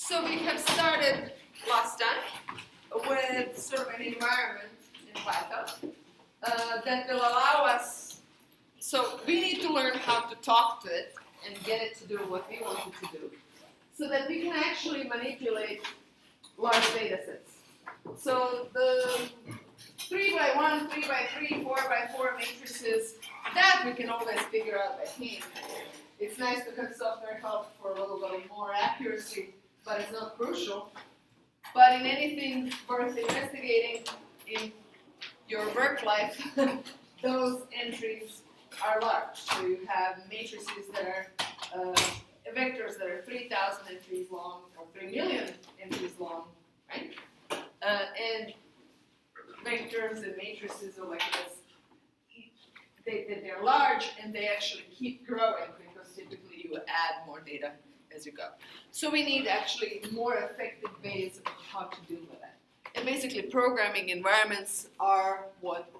So we have started last time with sort of an environment in Python that will allow us, so we need to learn how to talk to it and get it to do what we want it to do, so that we can actually manipulate large data sets. So the 3x1, 3x3, 4x4 matrices, that we can always figure out by hand. It's nice to have software help for a little bit more accuracy, but it's not crucial. But in anything worth investigating in your work life, those entries are large. So you have matrices that are vectors that are 3,000 entries long or 3 million entries long, right? And vectors and matrices are like this. They're large and they actually keep growing because typically you add more data as you go. So we need actually more effective ways of how to deal with that. And basically programming environments are what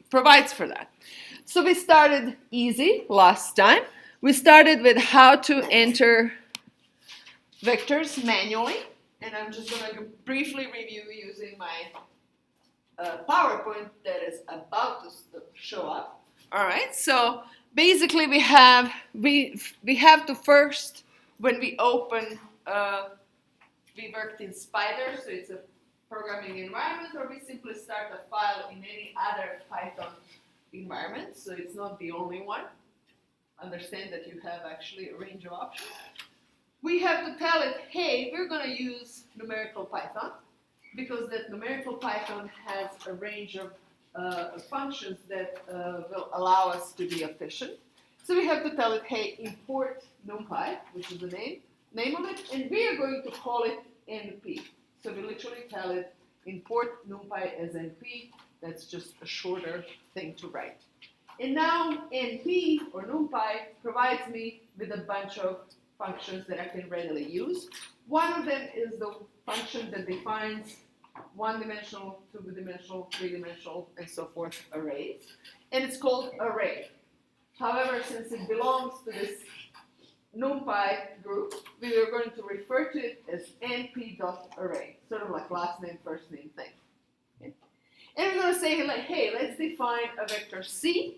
provides for that. So we started easy last time. We started with how to enter vectors manually. And I'm just going to briefly review using my PowerPoint that is about to show up. All right, so basically we have to first, when we open, we worked in Spider, so it's a programming environment, or we simply start a file in any other Python environment, so it's not the only one. Understand that you have actually a range of options. We have to tell it, hey, we're going to use numerical Python, because that numerical Python has a range of functions that will allow us to be efficient. So we have to tell it, hey, import NumPy, which is the name of it, and we are going to call it NP. So we literally tell it, import NumPy as NP. That's just a shorter thing to write. And now NP, or NumPy, provides me with a bunch of functions that I can readily use. One of them is the function that defines one-dimensional, two-dimensional, three-dimensional, and so forth arrays. And it's called array. However, since it belongs to this NumPy group, we are going to refer to it as np.array, sort of like last name, first name thing. Okay? And we're going to say, like, hey, let's define a vector C,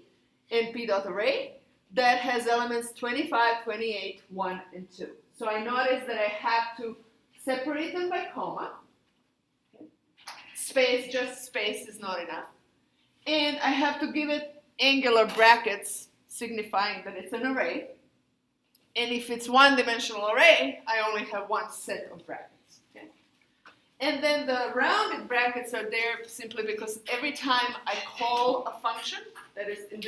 np.array, that has elements 25, 28, 1, and 2. So I notice that I have to separate them by comma. Okay. Space, just space is not enough. And I have to give it angular brackets signifying that it's an array. And if it's one-dimensional array, I only have one set of brackets. Okay. And then the rounded brackets are there simply because every time I call a function, that is, in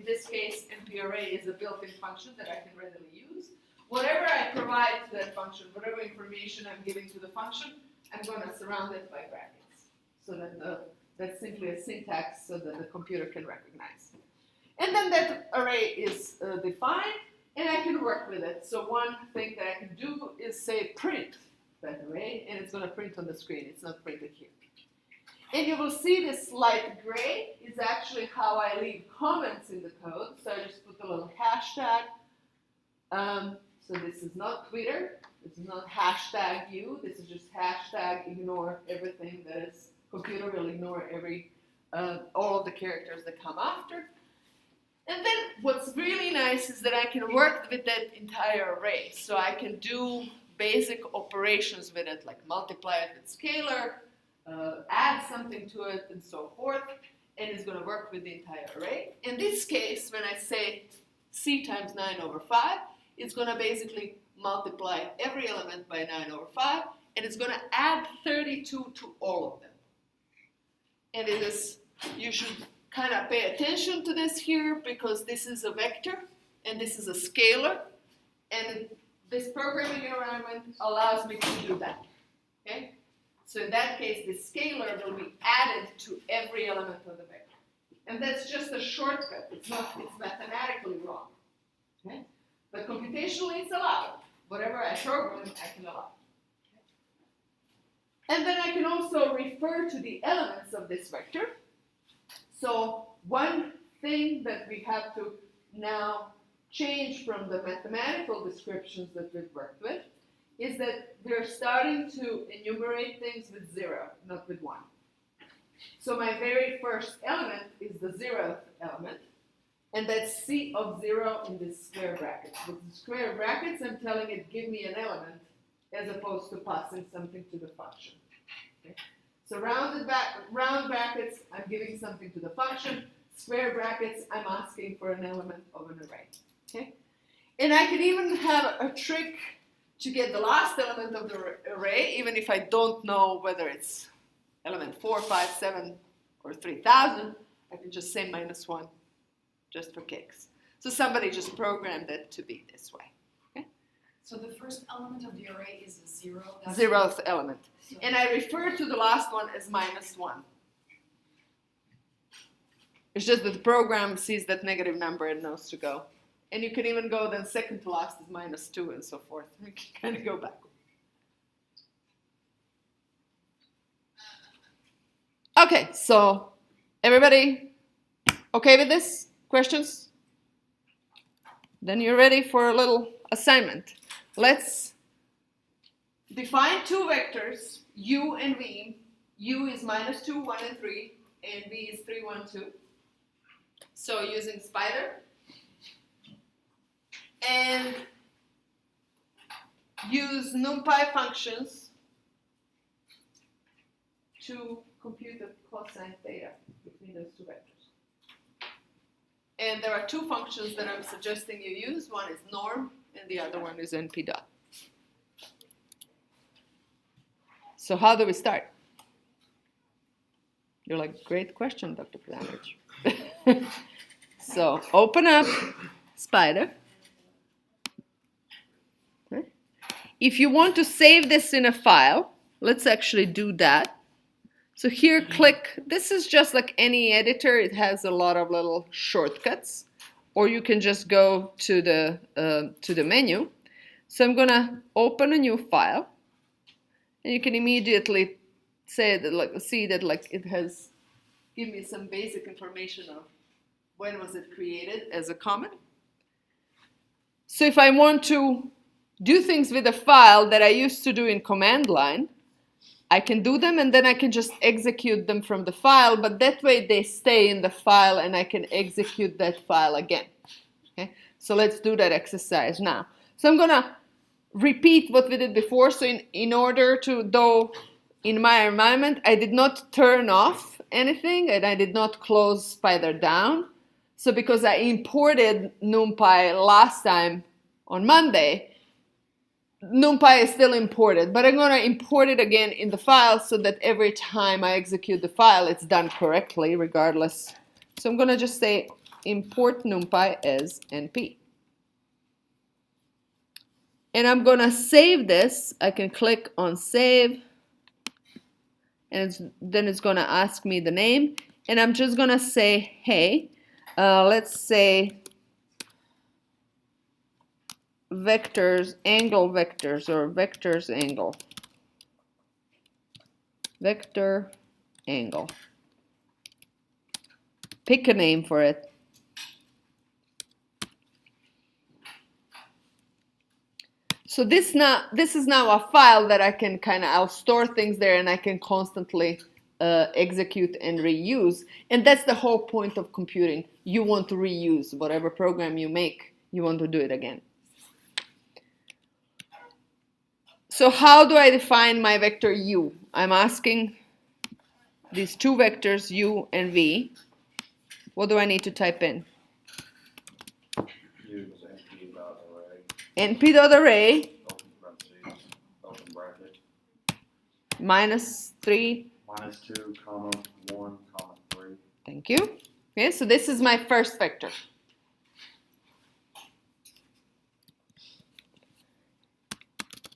this case, np_array is a built-in function that I can readily use. Whatever I provide to that function, whatever information I'm giving to the function, I'm going to surround it by brackets. So that that's simply a syntax so that the computer can recognize. And then that array is defined, and I can work with it. So one thing that I can do is say print that array, and it's going to print on the screen. It's not printed here. And you will see this light gray is actually how I leave comments in the code. So I just put a little hashtag. So this is not Twitter. This is not hashtag you. This is just hashtag ignore everything that is, computer will ignore all of the characters that come after. And then what's really nice is that I can work with that entire array. So I can do basic operations with it, like multiply it with scalar, add something to it, and so forth, and it's going to work with the entire array. In this case, when I say C times 9 over 5, it's going to basically multiply every element by 9 over 5, and it's going to add 32 to all of them. And it is, you should kind of pay attention to this here, because this is a vector, and this is a scalar, and this programming environment allows me to do that. Okay? So in that case, the scalar will be added to every element of the vector. And that's just a shortcut. It's mathematically wrong. Okay? But computationally, it's allowed. Whatever I program, I can allow. Okay? And then I can also refer to the elements of this vector. So one thing that we have to now change from the mathematical descriptions that we've worked with is that we're starting to enumerate things with 0, not with 1. So my very first element is the 0th element, and that's C of 0 in this square bracket. With the square brackets, I'm telling it, give me an element, as opposed to passing something to the function. Okay? So round brackets, I'm giving something to the function. Square brackets, I'm asking for an element of an array. Okay? And I could even have a trick to get the last element of the array, even if I don't know whether it's element 4, 5, 7, or 3000, I can just say -1, just for kicks. So somebody just programmed it to be this way. Okay? So the first element of the array is a 0? 0th element. So And I refer to the last one as -1. It's just that the program sees that negative number and knows to go. And you can even go then second to last is -2 and so forth. We can kind of go backward. Okay, so everybody okay with this? Questions? Then you're ready for a little assignment. Let's define two vectors, u and v. U is -2, 1, and 3, and v is 3, 1, 2. So using spider. And use NumPy functions to compute the cosine theta between those two vectors. And there are two functions that I'm suggesting you use. One is norm, and the other one is np dot. So how do we start? You're like, great question, Dr. Kramich. So open up Spider. Okay. If you want to save this in a file, let's actually do that. So here, click. This is just like any editor. It has a lot of little shortcuts. Or you can just go to the menu. So I'm gonna open a new file, and you can immediately say that, like, see that, like, it has give me some basic information of when was it created as a comment. So if I want to do things with a file that I used to do in command line, I can do them, and then I can just execute them from the file, but that way they stay in the file and I can execute that file again. Okay? So let's do that exercise now. So I'm gonna repeat what we did before. So in order to, though in my environment, I did not turn off anything and I did not close Spider down. So because I imported NumPy last time on Monday, NumPy is still imported, but I'm going to import it again in the file so that every time I execute the file, it's done correctly regardless. So I'm going to just say import NumPy as np. And I'm going to save this. I can click on save, and then it's going to ask me the name. And I'm just going to say, hey, let's say vectors, angle vectors, or vectors angle. Vector angle. Pick a name for it. So this is now a file that I can I'll store things there and I can constantly execute and reuse. And that's the whole point of computing. You want to reuse whatever program you make, you want to do it again. So how do I define my vector u? I'm asking these two vectors, u and v. What do I need to type in? Use np.array. np.array. Open parentheses, open bracket. -3. -2, comma, 1, comma, 3. Thank you. Okay, so this is my first vector.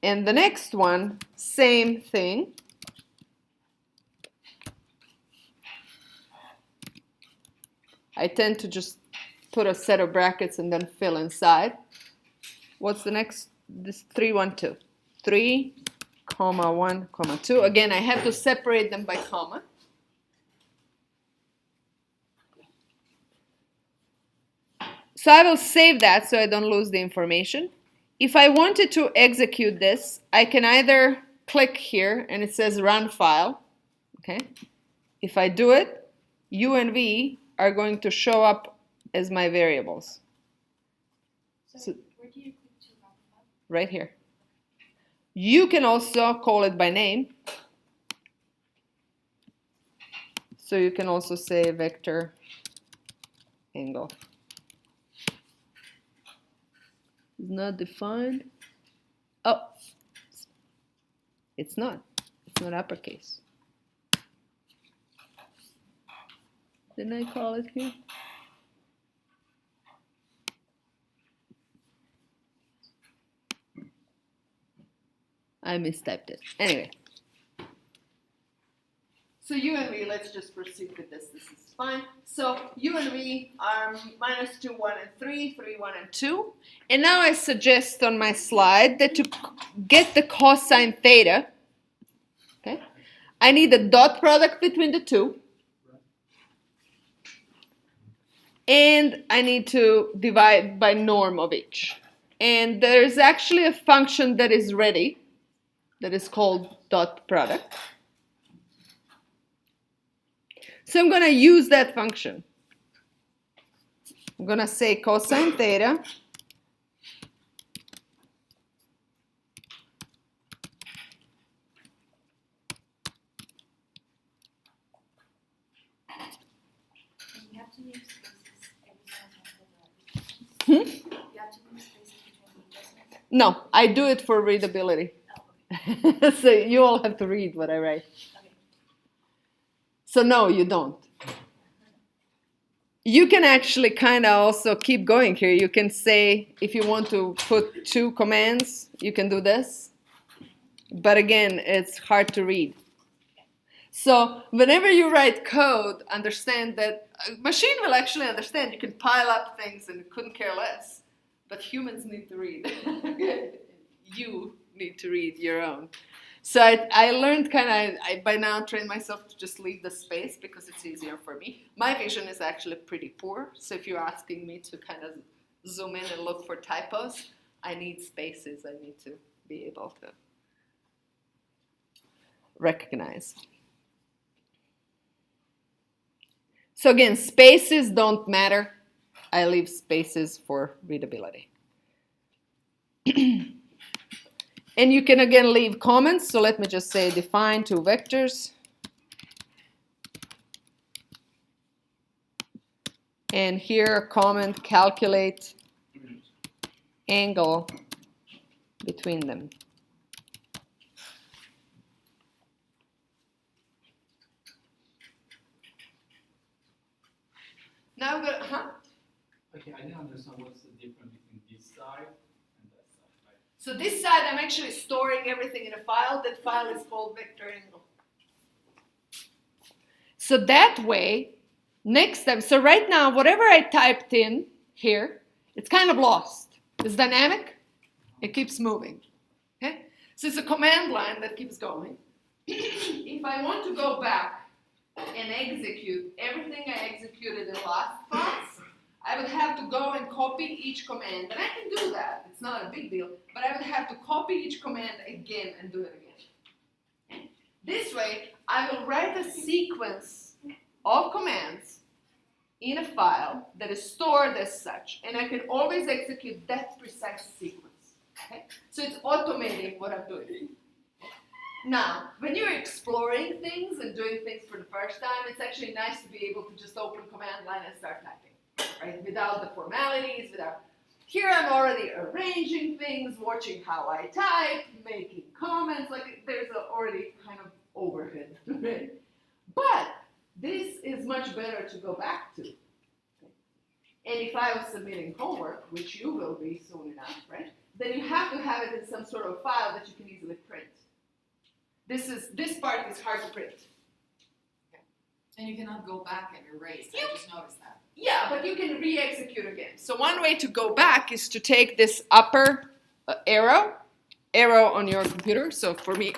And the next one, same thing. I tend to just put a set of brackets and then fill inside. What's the next? This 3, 1, 2. 3, comma, 1, comma, 2. Again, I have to separate them by comma. So I will save that so I don't lose the information. if I wanted to execute this, I can either click here and it says run file. Okay. If I do it, U and V are going to show up as my variables. So where do you click to run file? Right here. You can also call it by name. So you can also say vector angle. It's not defined. Oh, it's not. It's not uppercase. Didn't I call it here? I mistyped it. Anyway. So U and V, let's just proceed with this. This is fine. So U and V are -2, 1, and 3, 3, 1, and 2. And now I suggest on my slide that to get the cosine theta, okay, I need a dot product between the two. And I need to divide by norm of each. And there's actually a function that is ready that is called dot product. So I'm going to use that function. I'm going to say cosine theta You have to leave spaces every time after the Hmm? You have to leave spaces between the adjustments. No, I do it for readability. Oh, okay. So you all have to read what I write. Okay. So no, you don't. You can actually kind of also keep going here. You can say, if you want to put 2 commands, you can do this. But again, it's hard to read. So whenever you write code, understand that a machine will actually understand. You can pile up things and couldn't care less. But humans need to read. You need to read your own. So I learned I by now train myself to just leave the space because it's easier for me. My vision is actually pretty poor. So if you're asking me to kind of zoom in and look for typos, I need spaces. I need to be able to recognize. So again, spaces don't matter. I leave spaces for readability. And you can again leave comments. So let me just say define 2 vectors. And here a comment, calculate angle between them. Now I'm gonna, Okay, I didn't understand what's the difference between this side and that side. Right? So this side, I'm actually storing everything in a file. That file is called vector angle. So that way, next time, so right now, whatever I typed in here, it's kind of lost. It's dynamic. It keeps moving. Okay? So it's a command line that keeps going. If I want to go back and execute everything I executed in last class, I would have to go and copy each command. And I can do that. It's not a big deal. But I would have to copy each command again and do it again. Okay? This way, I will write a sequence of commands in a file that is stored as such. And I can always execute that precise sequence. Okay? So it's automating what I'm doing. Now, when you're exploring things and doing things for the first time, it's actually nice to be able to just open command line and start typing, right? Without the formalities, without... Here I'm already arranging things, watching how I type, making comments, like there's already kind of overhead, right? But this is much better to go back to. And if I was submitting homework, which you will be soon enough, right? Then you have to have it in some sort of file that you can easily print. This part is hard to print. And you cannot go back and erase. I just noticed that. Yeah, but you can re-execute again. So one way to go back is to take this upper arrow on your computer. So for me,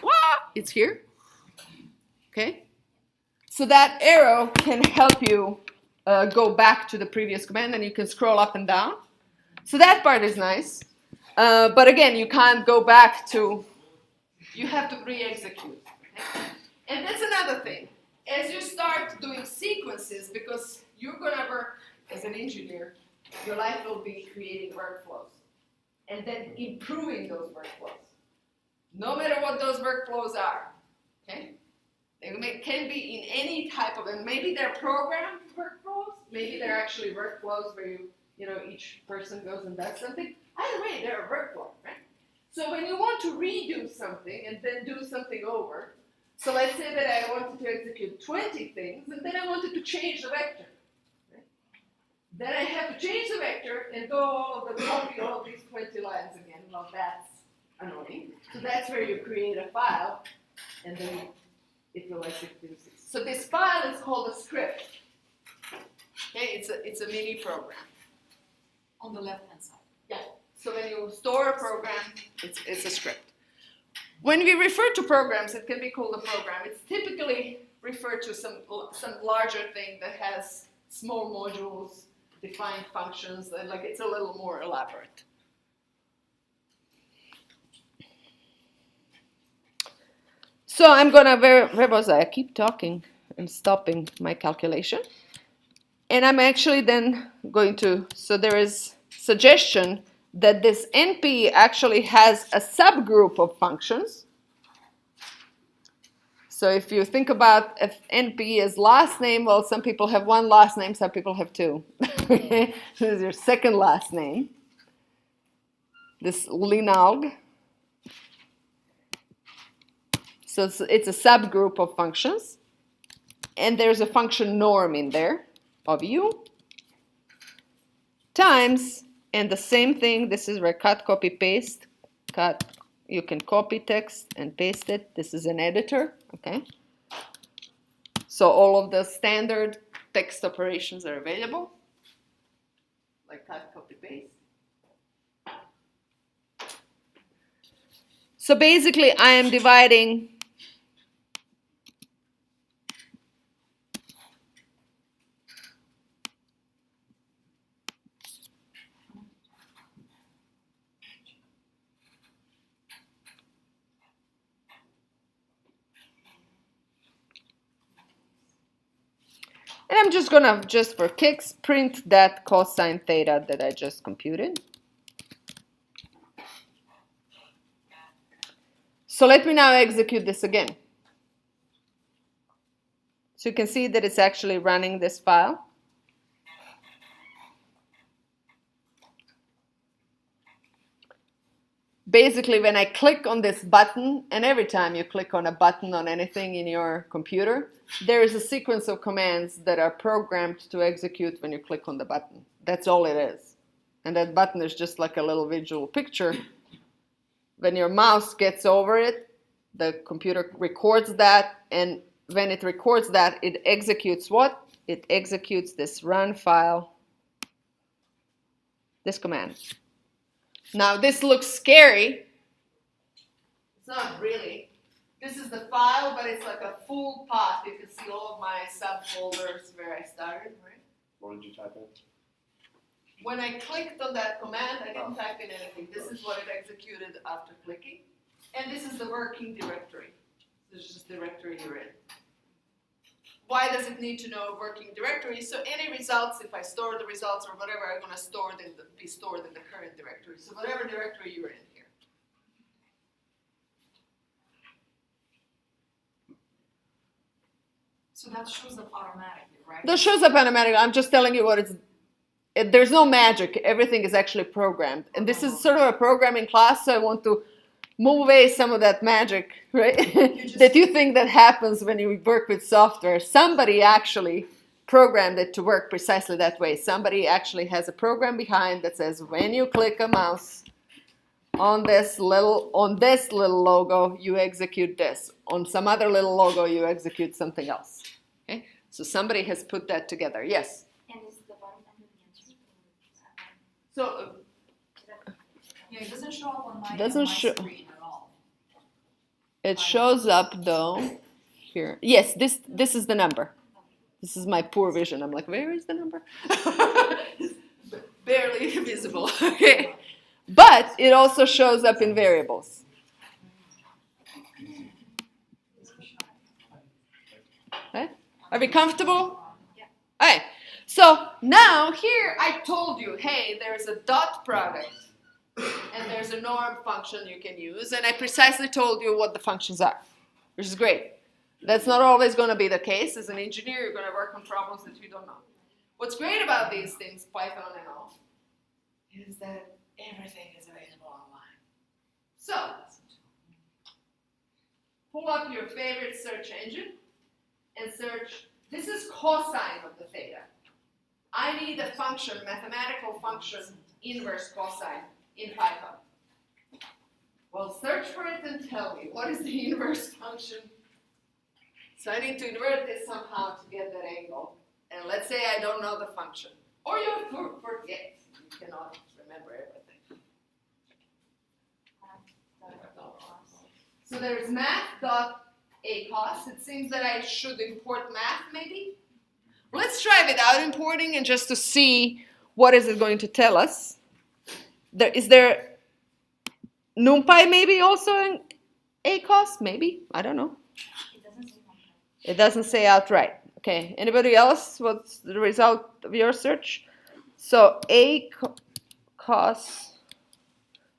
it's here. Okay? So that arrow can help you go back to the previous command, and you can scroll up and down. So that part is nice. But again, you can't go back to, you have to re-execute. Okay? And that's another thing. As you start doing sequences, because you're going to work as an engineer, your life will be creating workflows and then improving those workflows. No matter what those workflows are. Okay? They can be in any type of, and maybe they're programmed workflows, maybe they're actually workflows where you know, each person goes and does something. Either way, they're a workflow, right? So when you want to redo something and then do something over, so let's say that I wanted to execute 20 things and then I wanted to change the vector. Right? Then I have to change the vector and go all of the copy all of these 20 lines again. Well, that's annoying. So that's where you create a file and then it will execute it. So this file is called a script. Okay, it's a mini program. On the left-hand side. Yeah. So when you store a program, it's a script. When we refer to programs, it can be called a program. It's typically referred to some larger thing that has small modules, defined functions, and like it's a little more elaborate. So I'm gonna, where was I? I keep talking. I'm stopping my calculation. And I'm actually then going to, so there is suggestion that this NP actually has a subgroup of functions. So if you think about if NP is last name, well, some people have one last name, some people have two. This is your second last name. This Linaug. So it's a subgroup of functions. And there's a function norm in there of u times, and the same thing, this is where cut, copy, paste. Cut, you can copy text and paste it. This is an editor, okay? So all of the standard text operations are available, like cut, copy, paste. So basically, I am dividing and I'm just gonna, just for kicks, print that cosine theta that I just computed. So let me now execute this again. So you can see that it's actually running this file. Basically, when I click on this button, and every time you click on a button on anything in your computer, there is a sequence of commands that are programmed to execute when you click on the button. That's all it is. And that button is just like a little visual picture. When your mouse gets over it, the computer records that, and when it records that, it executes what? It executes this run file, this command. Now this looks scary. It's not really. This is the file, but it's like a full path. You can see all of my subfolders where I started, right? What did you type in? When I clicked on that command, I didn't type in anything. This is what it executed after clicking. And this is the working directory. This is just the directory you're in. Why does it need to know a working directory? So any results, if I store the results or whatever, are going to be stored in the current directory. So whatever directory you're in here. So that shows up automatically, right? That shows up automatically. I'm just telling you what it's. There's no magic. Everything is actually programmed. And this is sort of a programming class, so I want to move away some of that magic, right? That you think that happens when you work with software. Somebody actually programmed it to work precisely that way. Somebody actually has a program behind that says when you click a mouse on this little logo, you execute this. On some other little logo, you execute something else. Okay? So somebody has put that together. Yes? And is the button under the answer? So Yeah, it doesn't show up on my, Doesn't show- screen at all. it shows up though here. Yes, this is the number. This is my poor vision. I'm like, where is the number? Barely visible. Okay. But it also shows up in variables. Okay? Are we comfortable? Yeah. All right. So now here I told you, hey, there's a dot product and there's a norm function you can use, and I precisely told you what the functions are, which is great. That's not always going to be the case. As an engineer, you're going to work on problems that you don't know. What's great about these things, Python and all, is that everything is available online. So, pull up your favorite search engine and search, this is cosine of the theta. I need a function, mathematical function, inverse cosine in Python. Well, search for it and tell me, what is the inverse function? So I need to invert this somehow to get that angle. And let's say I don't know the function. Or you forget. You cannot remember everything. So there's math.acos. It seems that I should import math, maybe. Let's try without importing and just to see what is it going to tell us. Is there NumPy maybe also in acos? Maybe. I don't know. It doesn't say outright. Okay. Anybody else? What's the result of your search? So acos.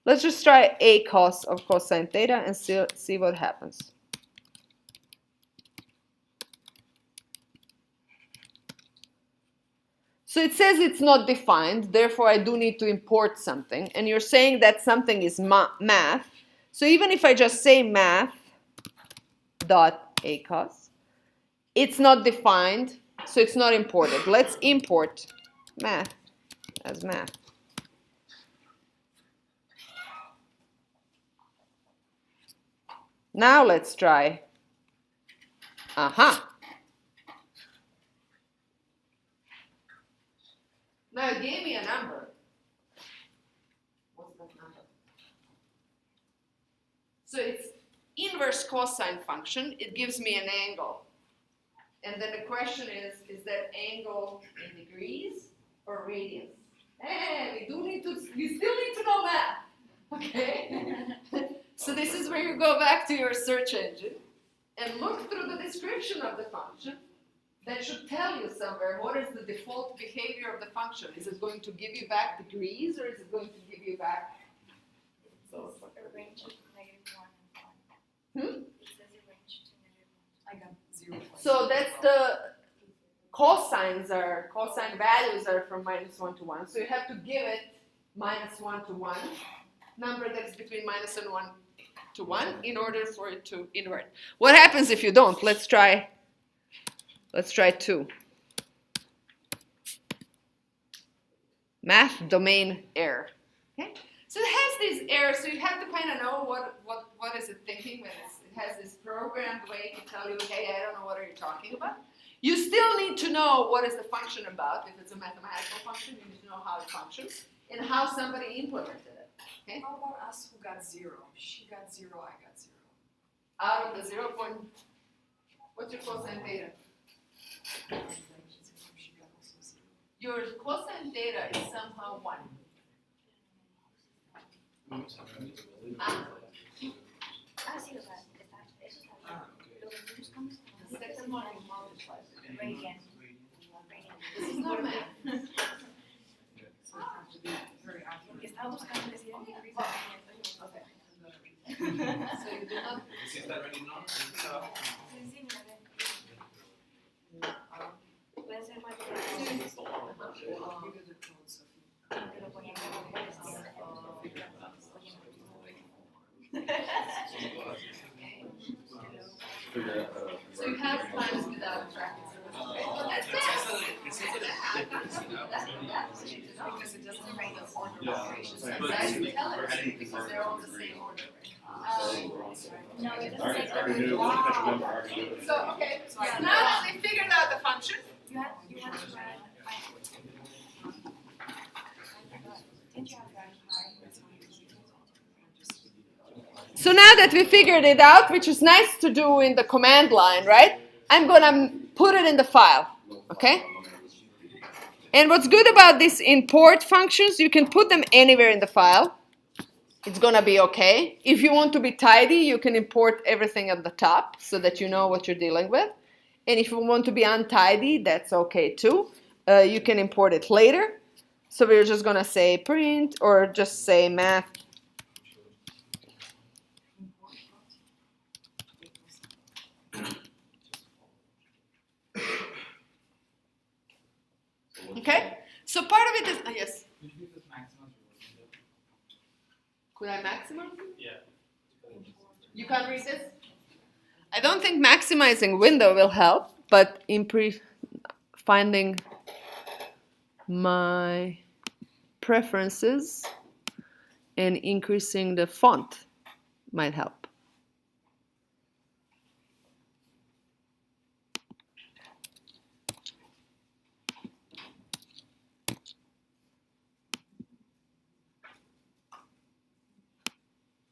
Let's just try acos of cosine theta and see what happens. So it says it's not defined, therefore I do need to import something. And you're saying that something is math. So even if I just say math.acos, it's not defined, so it's not imported. Let's import math as math. Now let's try. Aha. Now it gave me a number. What's that number? So it's inverse cosine function. It gives me an angle. And then the question is that angle in degrees or radians? Hey, we still need to know math. Okay? So this is where you go back to your search engine and look through the description of the function. That should tell you somewhere what is the default behavior of the function. Is it going to give you back degrees or is it going to give you back? A range of -1 and 1. Hmm? It says a range to -1. I got 0. So that's the cosine values are from -1 to 1. So you have to give it -1 to 1, number that's between -1 and 1 to 1 in order for it to invert. What happens if you don't? Let's try 2. Math domain error. Okay? So it has these errors, so you have to kind of know what is it thinking when it has this programmed way to tell you, hey, I don't know what are you talking about. You still need to know what is the function about. If it's a mathematical function, you need to know how it functions and how somebody implemented it. Okay? How about us who got 0? She got 0, I got 0. Out of the 0 point, what's your cosine theta? She got also 0. Your cosine theta is somehow 1. Ah, sí, o sea, eso está bien. Lo que buscamos The second one is multiplied. radian. This is not math. So it has to be very accurate. Porque estaba buscando decir en degrees. Okay. So you do not. Sí, sí, mira, ve. Puede ser más I'll give you the code, Sophie. que lo ponían como Figure out how to So you have times without brackets. Well, that's math. Because it doesn't make the order Yeah. operations. So I can tell it because they're all the same order. No, it I doesn't already say knew it. Once you catch a number, I already knew it. So, okay, so now that we figured out the function, You have to add. Didn't you have to add so now that we figured it out, which is nice to do in the command line, right? I'm gonna put it in the file, okay? And what's good about these import functions, you can put them anywhere in the file. it's gonna be okay. If you want to be tidy, you can import everything at the top so that you know what you're dealing with. And if you want to be untidy, that's okay too. You can import it later. So we're just gonna say print or just say math. Okay, so part of it is, yes. Could you just maximize your window? Could I maximize it? Yeah. You can't read this? I don't think maximizing window will help, but finding my preferences and increasing the font might help.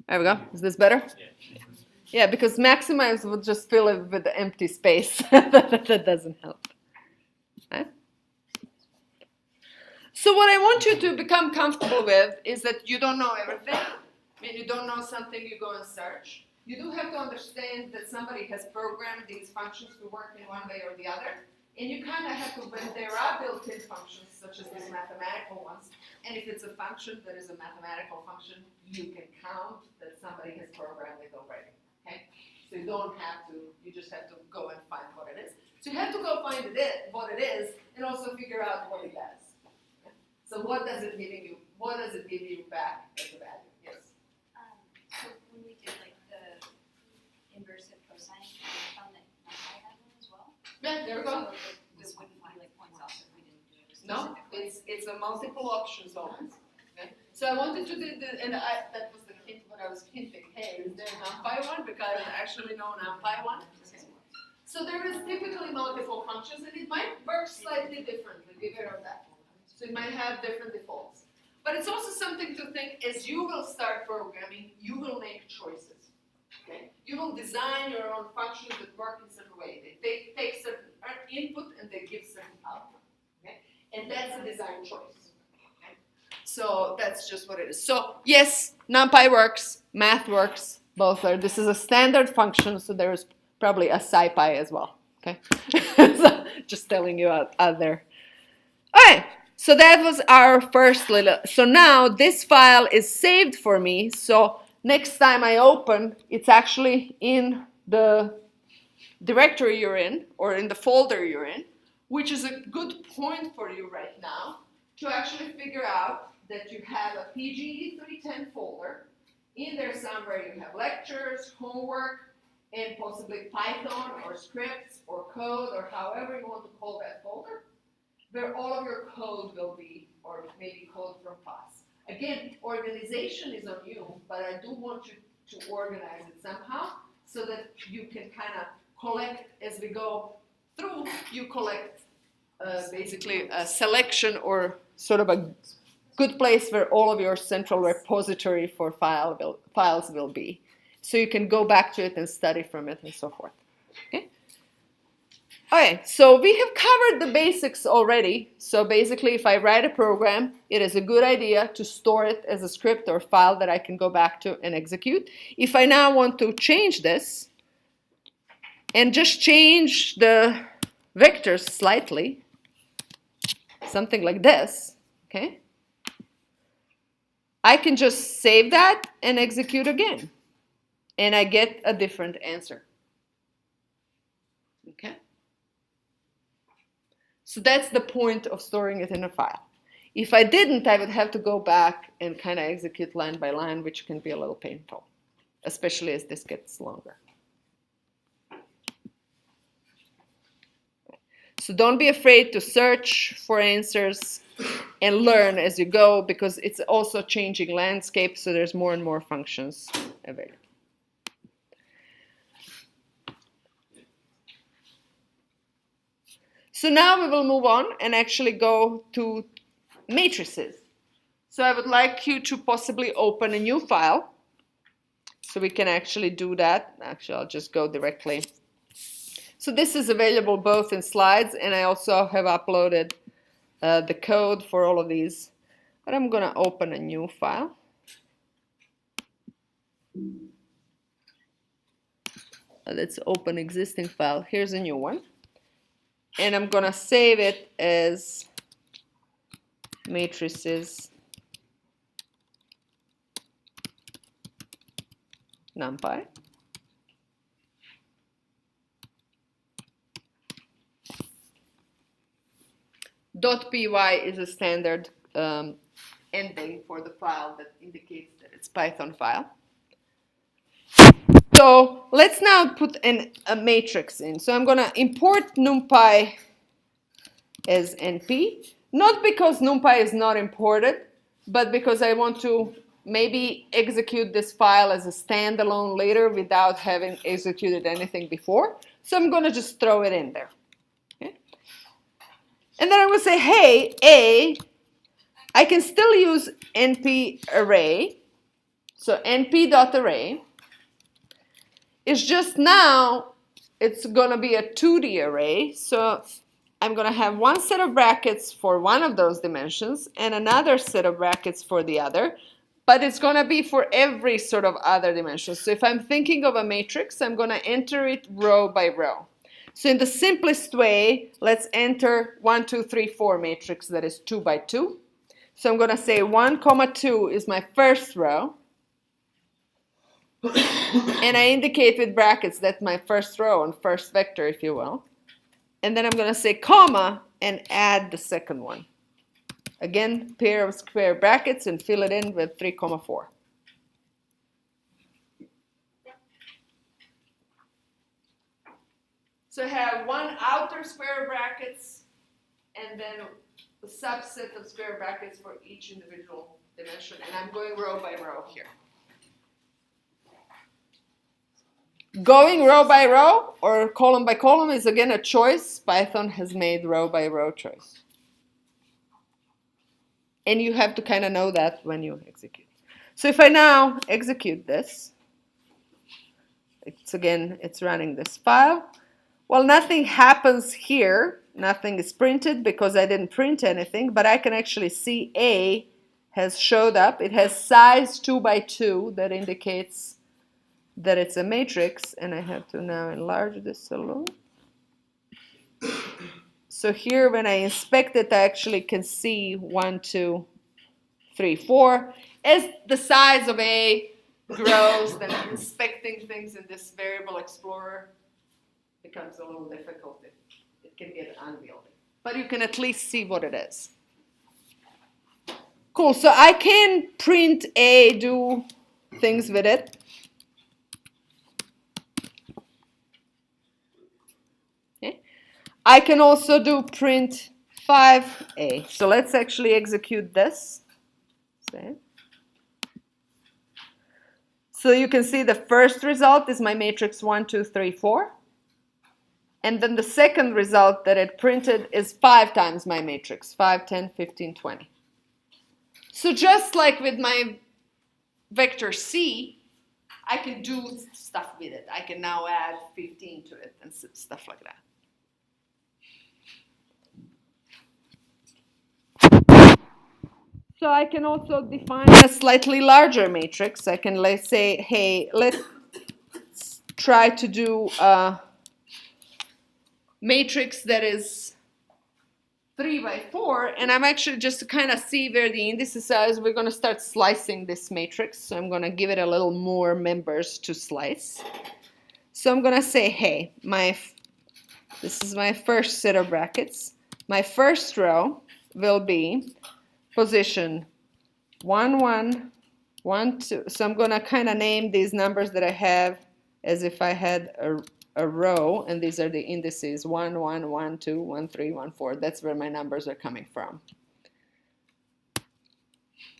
There we go. Is this better? Yeah. Yeah, because maximize would just fill it with the empty space. That doesn't help. Okay? So what I want you to become comfortable with is that you don't know everything. When you don't know something, you go and search. You do have to understand that somebody has programmed these functions to work in one way or the other. And you kind of have to, when there are built-in functions, such as these mathematical ones, and if it's a function that is a mathematical function, you can count that somebody has programmed it already. Okay? So you don't have to, you just have to go and find what it is. So you have to go find what it is and also figure out what it does. Okay? So what does it give you? What does it give you back as a value? Yes? So when we did like the inversive cosine, we found that NumPy had one as well. Yeah, there we go. So this wouldn't be like points also if we didn't do it No, specifically. it's a multiple options always. Okay? So I wanted to do the, and that was the hint what I was hinting. Hey, is there a NumPy one? Because I actually know NumPy one. Okay. So there is typically multiple functions, and it might work slightly differently. Be aware of that. So it might have different defaults. But it's also something to think as you will start programming, you will make choices. Okay? You will design your own functions that work in certain way. They take certain input and they give certain output. Okay? And that's a design choice. Okay? So that's just what it is. So yes, NumPy works, math works, both are. This is a standard function, so there is probably a SciPy as well. Okay? So just telling you out there. All right. So that was our first little, so now this file is saved for me, so next time I open, it's actually in the directory you're in, or in the folder you're in, which is a good point for you right now to actually figure out that you have a PGE310 folder. In there somewhere you have lectures, homework, and possibly Python or scripts or code or however you want to call that folder, where all of your code will be, or maybe code from class. Again, organization is on you, but I do want you to organize it somehow so that you can kind of collect, as we go through, you collect basically a selection or sort of a good place where all of your central repository for files will be. So you can go back to it and study from it and so forth. Okay? Okay, so we have covered the basics already. So basically, if I write a program, it is a good idea to store it as a script or file that I can go back to and execute. If I now want to change this and just change the vectors slightly, something like this, okay, I can just save that and execute again. And I get a different answer. Okay? So that's the point of storing it in a file. If I didn't, I would have to go back and kind of execute line by line, which can be a little painful, especially as this gets longer. So don't be afraid to search for answers and learn as you go, because it's also changing landscape, so there's more and more functions available. So now we will move on and actually go to matrices. So I would like you to possibly open a new file. So we can actually do that. Actually, I'll just go directly. So this is available both in slides, and I also have uploaded the code for all of these. But I'm going to open a new file. Let's open existing file. Here's a new one. And I'm going to save it as matrices numpy. .py is a standard ending for the file that indicates that it's Python file. So let's now put a matrix in. So I'm going to import NumPy as NP, not because NumPy is not imported, but because I want to maybe execute this file as a standalone later without having executed anything before. So I'm going to just throw it in there. Okay? And then I'm going to say, hey, I can still use NP array. So np.array is just now, it's going to be a 2D array. So I'm going to have one set of brackets for one of those dimensions and another set of brackets for the other. But it's going to be for every sort of other dimension. So if I'm thinking of a matrix, I'm going to enter it row by row. So in the simplest way, let's enter 1, 2, 3, 4 matrix that is 2 by 2. So I'm going to say 1, 2 is my first row. And I indicate with brackets that's my first row and first vector, if you will. And then I'm going to say comma and add the second one. Again, pair of square brackets and fill it in with 3, 4. So I have one outer square brackets and then a subset of square brackets for each individual dimension. And I'm going row by row here. Going row by row or column by column is again a choice. Python has made row by row choice. And you have to kind of know that when you execute. So if I now execute this, it's running this file. Well, nothing happens here. Nothing is printed because I didn't print anything, but I can actually see A has showed up. It has size 2 by 2 that indicates that it's a matrix, and I have to now enlarge this a little. So here, when I inspect it, I actually can see 1, 2, 3, 4. As the size of A grows, then inspecting things in this variable explorer becomes a little difficult. It can get unwieldy. But you can at least see what it is. Cool, so I can print A, do things with it. I can also do print 5A. So let's actually execute this. So you can see the first result is my matrix 1, 2, 3, 4. And then the second result that it printed is 5 times my matrix, 5, 10, 15, 20. So just like with my vector C, I can do stuff with it. I can now add 15 to it and stuff like that. So I can also define a slightly larger matrix. I can let's say, hey, let's try to do a matrix that is 3 by 4, and I'm actually just to kind of see where the indices are, we're going to start slicing this matrix. So I'm going to give it a little more members to slice. So I'm going to say, hey, this is my first set of brackets. My first row will be position 1, 1, 1, 2. So I'm going to kind of name these numbers that I have as if I had a row, and these are the indices 1, 1, 1, 2, 1, 3, 1, 4. That's where my numbers are coming from.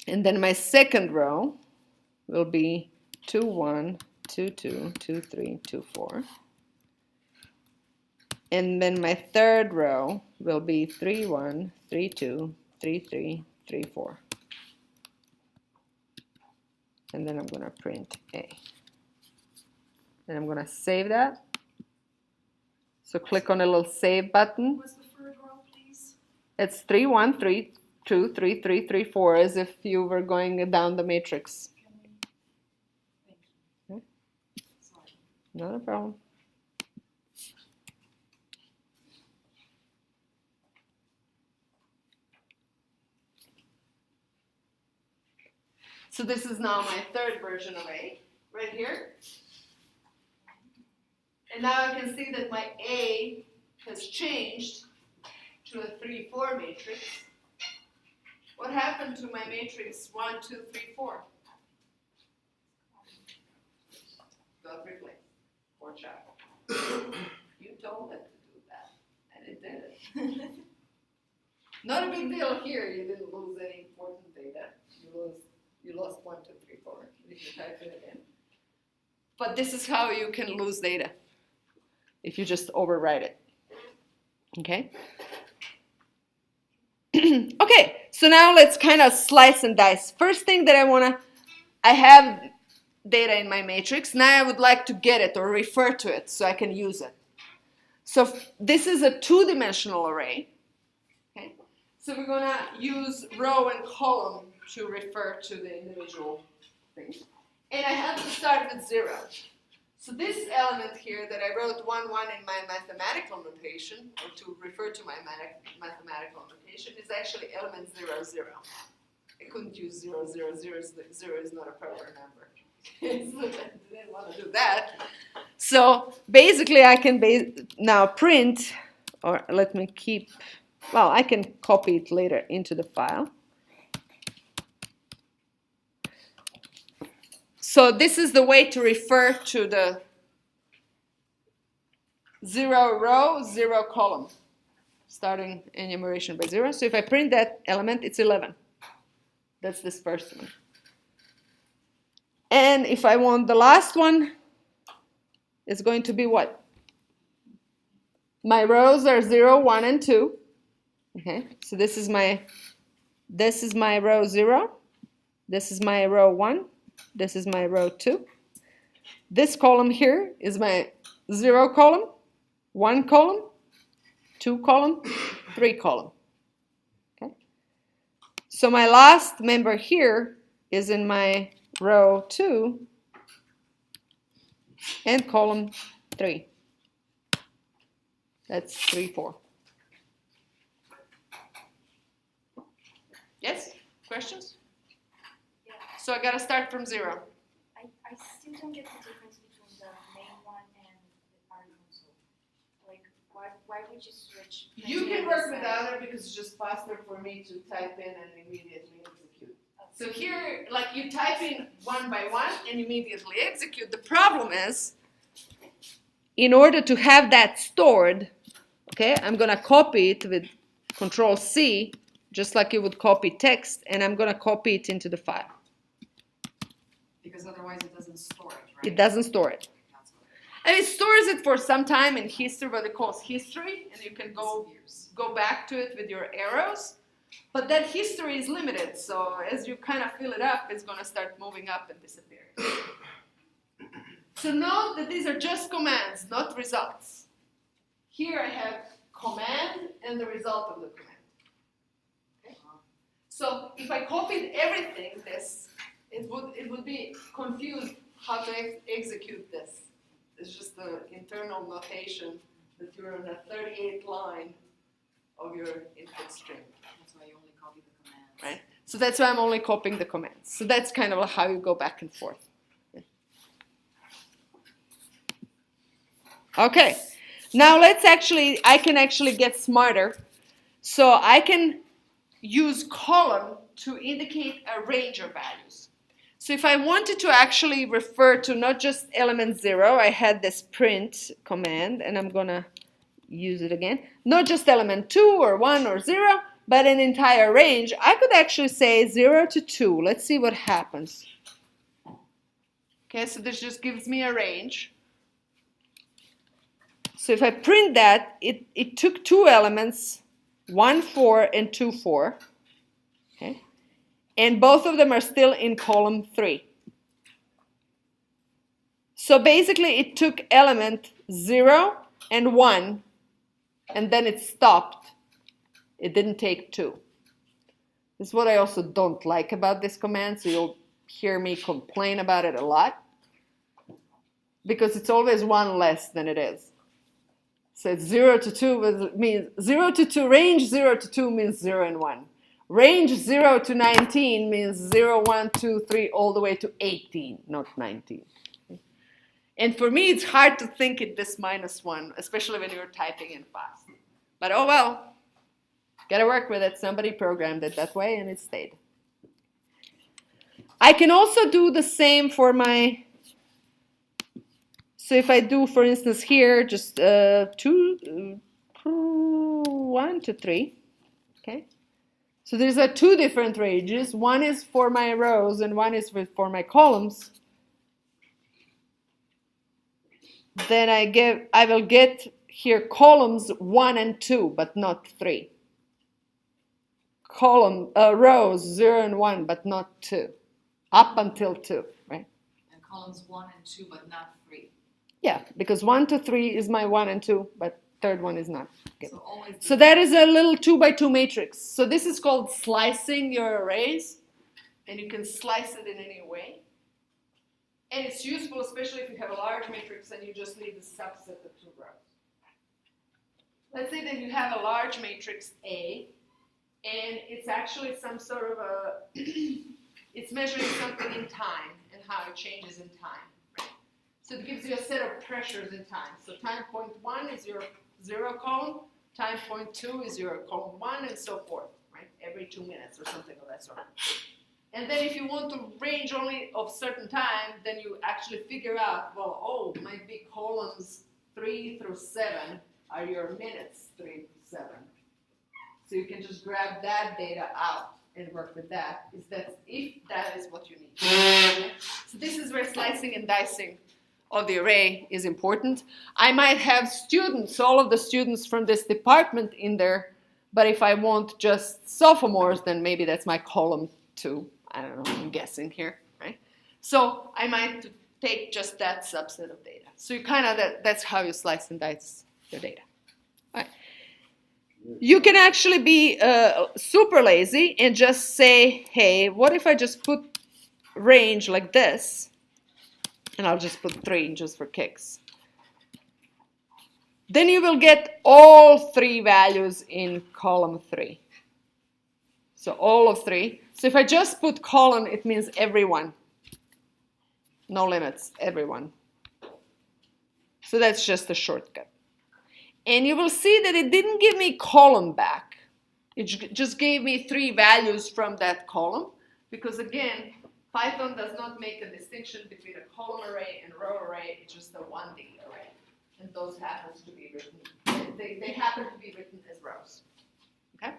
And then my second row will be 2, 1, 2, 2, 2, 3, 2, 4. And then my third row will be 3, 1, 3, 2, 3, 3, 3, 4. And then I'm going to print A. And I'm going to save that. So click on a little save button. What's the third row, please? It's 3, 1, 3, 2, 3, 3, 3, 4, as if you were going down the matrix. Thank you. Not a problem. So this is now my third version of A, right here. And now I can see that my A has changed to a 3-4 matrix. What happened to my matrix 1, 2, 3, 4? Got replaced. Poor child. You told it to do that, and it did it. Not a big deal here. You didn't lose any important data. You lost 1, 2, 3, 4 if you type it in. But this is how you can lose data if you just overwrite it. Okay? Okay, so now let's kind of slice and dice. First thing that I have data in my matrix. Now I would like to get it or refer to it so I can use it. So this is a two-dimensional array. Okay? So we're going to use row and column to refer to the individual things. And I have to start with 0. So this element here that I wrote 1, 1 in my mathematical notation, or to refer to my mathematical notation, is actually element 0, 0. I couldn't use 0, 0, 0. 0 is not a proper number. So I didn't want to do that. So basically I can now print, or let me keep, well, I can copy it later into the file. So this is the way to refer to the 0 row, 0 column, starting enumeration by 0. So if I print that element, it's 11. That's this first one. And if I want the last one, it's going to be what? My rows are 0, 1, and 2. Okay, so this is my row 0. This is my row 1. This is my row 2. This column here is my 0 column, 1 column, 2 column, 3 column. Okay. So my last member here is in my row 2 and column 3. That's 3, 4. Yes? Questions? Yeah. So I gotta start from 0. I still don't get the difference between the main one and the R console. Like, why would you switch? You can work without it because it's just faster for me to type in and immediately execute. So here, like you type in 1 by 1 and immediately execute. The problem is, in order to have that stored, okay, I'm gonna copy it with Control C, just like you would copy text, and I'm gonna copy it into the file. Because otherwise it doesn't store it, right? It doesn't store it. That's what And it stores it for some time in history, what it calls history, and you can go back to it with your arrows. But that history is limited, so as you kind of fill it up, it's going to start moving up and disappearing. So note that these are just commands, not results. Here I have command and the result of the command. Okay? So if I copied everything, it would be confused how to execute this. It's just the internal notation that you're on the 38th line of your input string. That's why you only copy the commands. Right? So that's why I'm only copying the commands. So that's kind of how you go back and forth. Okay, now I can actually get smarter. So I can use column to indicate a range of values. So if I wanted to actually refer to not just element 0, I had this print command, and I'm gonna use it again. Not just element 2 or 1 or 0, but an entire range. I could actually say 0 to 2. Let's see what happens. Okay, so this just gives me a range. So if I print that, it took 2 elements, 1, 4, and 2, 4. Okay, and both of them are still in column 3. So basically, it took element 0 and 1, and then it stopped. It didn't take 2. This is what I also don't like about this command, so you'll hear me complain about it a lot. because it's always 1 less than it is. So it's 0 to 2 means 0 to 2, range 0 to 2 means 0 and 1. Range 0 to 19 means 0, 1, 2, 3, all the way to 18, not 19. And for me, it's hard to think it this -1, especially when you're typing in fast. But oh well, gotta work with it. Somebody programmed it that way and it stayed. I can also do the same for my, so if I do, for instance, here, just 1 to 3, okay? So there's 2 different ranges. One is for my rows and one is for my columns. Then I will get here columns 1 and 2, but not 3. Rows 0 and 1, but not 2. Up until 2, right? And columns 1 and 2, but not 3. Yeah, because 1 to 3 is my 1 and 2, but third one is not. Okay. So always. So that is a little 2 by 2 matrix. So this is called slicing your arrays, and you can slice it in any way. And it's useful, especially if you have a large matrix and you just need a subset of 2 rows. Let's say that you have a large matrix A, and it's actually some sort of a, it's measuring something in time and how it changes in time. Right? So it gives you a set of pressures in time. So time point 1 is your 0 column, time point 2 is your column 1, and so forth, right? Every 2 minutes or something of that sort. And then if you want to range only of certain time, then you actually figure out, well, oh, my big columns 3 through 7 are your minutes 3 through 7. So you can just grab that data out and work with that, if that is what you need. Okay? So this is where slicing and dicing of the array is important. I might have students, all of the students from this department in there, but if I want just sophomores, then maybe that's my column 2. I don't know, I'm guessing here, right? So I might take just that subset of data. So you kind of, that's how you slice and dice your data. All right. You can actually be super lazy and just say, hey, what if I just put range like this? And I'll just put 3 just for kicks. Then you will get all 3 values in column 3. So all of 3. So if I just put column, it means everyone. No limits, everyone. So that's just a shortcut. And you will see that it didn't give me column back. It just gave me 3 values from that column. Because again, Python does not make a distinction between a column array and row array. It's just a 1D array. And those happens to be written, they happen to be written as rows. Okay?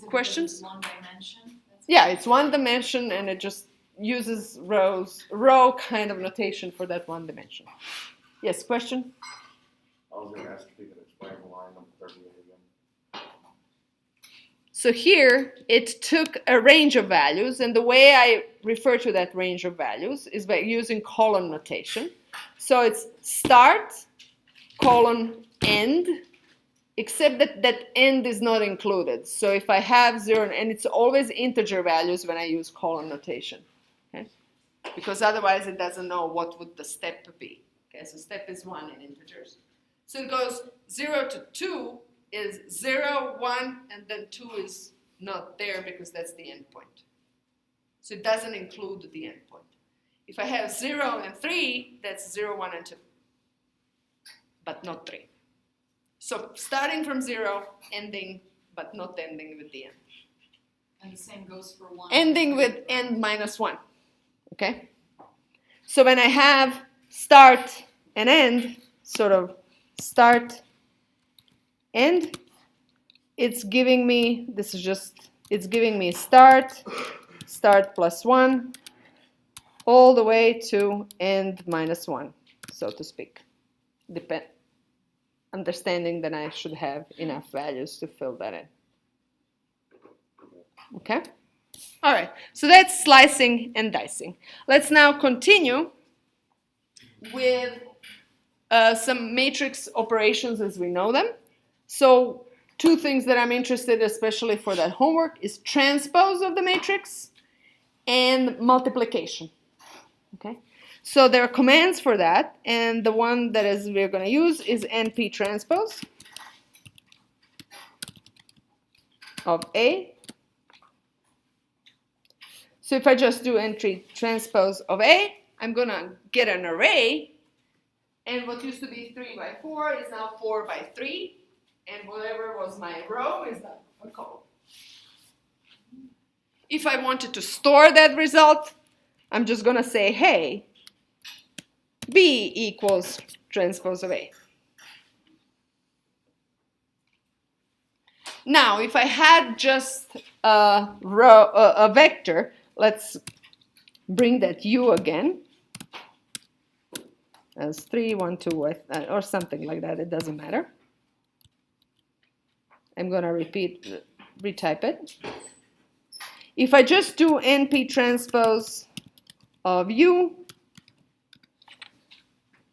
Questions? One dimension? Yeah, it's 1 dimension and it just uses row kind of notation for that 1 dimension. Yes, question? I was going to ask if you could explain the line number 38 again. So here, it took a range of values, and the way I refer to that range of values is by using colon notation. So it's start, colon, end, except that end is not included. So if I have 0, and it's always integer values when I use colon notation, okay? Because otherwise it doesn't know what would the step be. Okay, so step is 1 in integers. So it goes 0 to 2 is 0, 1, and then 2 is not there because that's the endpoint. So it doesn't include the endpoint. If I have 0 and 3, that's 0, 1, and 2, but not 3. So starting from 0, ending, but not ending with the end. And the same goes for 1. Ending with end minus 1, okay? So when I have start and end, sort of start, end, it's giving me, this is just, it's giving me start plus 1, all the way to end minus 1, so to speak. Understanding that I should have enough values to fill that in. Okay? All right, so that's slicing and dicing. Let's now continue with some matrix operations as we know them. So 2 things that I'm interested in, especially for that homework, is transpose of the matrix and multiplication. Okay? So there are commands for that, and the one that we're going to use is np transpose of A. So if I just do np transpose of A, I'm going to get an array, and what used to be 3 by 4 is now 4 by 3, and whatever was my row is now a column. If I wanted to store that result, I'm just going to say, hey, B equals transpose of A. Now, if I had just a vector, let's bring that U again as 3, 1, 2, or something like that. It doesn't matter. I'm going to retype it. If I just do np transpose of U,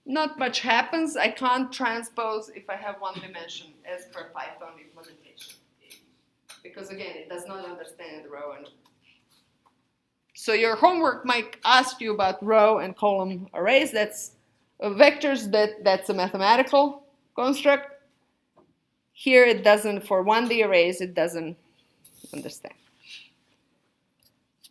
not much happens. I can't transpose if I have one dimension as per Python implementation. Because again, it does not understand row and. So your homework might ask you about row and column arrays. That's vectors, that's a mathematical construct. Here it doesn't, for 1D arrays, it doesn't understand.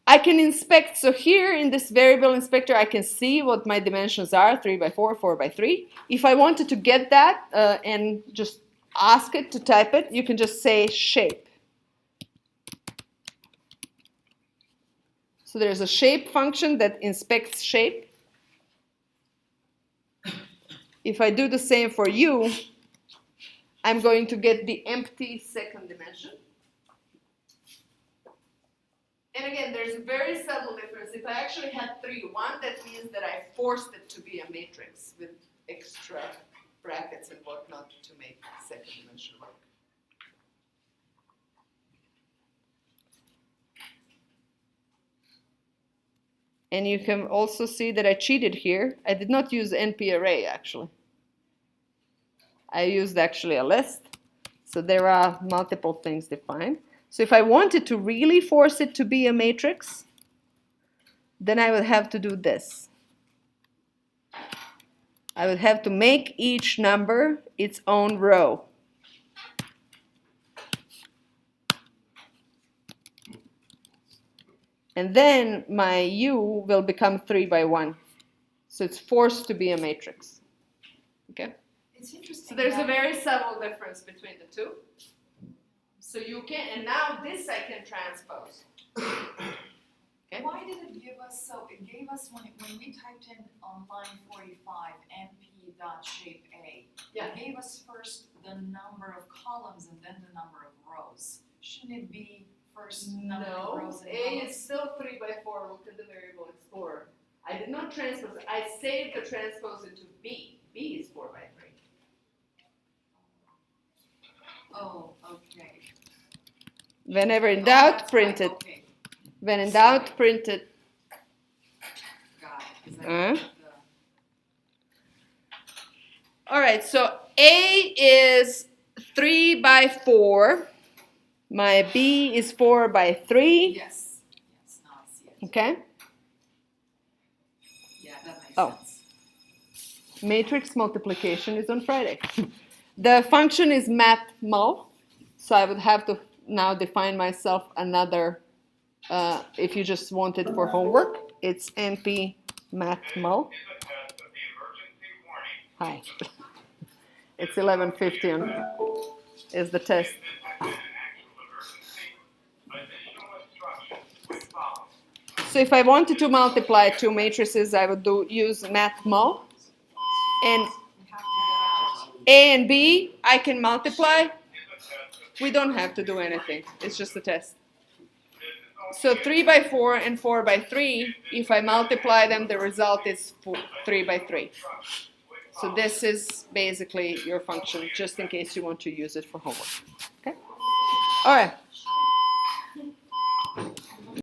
I can inspect, so here in this variable inspector, I can see what my dimensions are, 3 by 4, 4 by 3. If I wanted to get that and just ask it to type it, you can just say shape. So there's a shape function that inspects shape. If I do the same for U, I'm going to get the empty second dimension. And again, there's a very subtle difference. If I actually had 3, 1, that means that I forced it to be a matrix with extra brackets and whatnot to make the second dimension work. And you can also see that I cheated here. I did not use NP array, actually. I used actually a list. So there are multiple things defined. So if I wanted to really force it to be a matrix, then I would have to do this. I would have to make each number its own row. And then my U will become 3 by 1. So it's forced to be a matrix. Okay? It's interesting. So there's a very subtle difference between the two. So you can, and now this I can transpose. Okay? Why did it give us, so it gave us, when we typed in on line 45, np.shape A, Yeah. it gave us first the number of columns and then the number of rows. Shouldn't it be first number of rows and A columns? is still 3 by 4. Look at the variable explorer. I did not transpose it. I saved the transpose into B. B is 4 by 3. Oh, okay. Whenever in Oh, doubt, that's print right, it. okay. When in doubt, print it. Got it. 'Cause I looked at All right, so A is 3 by 4. My B is 4 by 3. yes, now I see it. Okay? Yeah, that makes Oh. sense. Matrix multiplication is on Friday. The function is mathmul, so I would have to now define myself another, if you just want it for homework, it's np mathmul. Hi. It's 11:50 is the test. So if I wanted to multiply two matrices, I would use mathmul. And We have to get out. A and B, I can multiply. We don't have to do anything. It's just a test. So 3 by 4 and 4 by 3, if I multiply them, the result is 3 by 3. So this is basically your function, just in case you want to use it for homework. Okay? All right.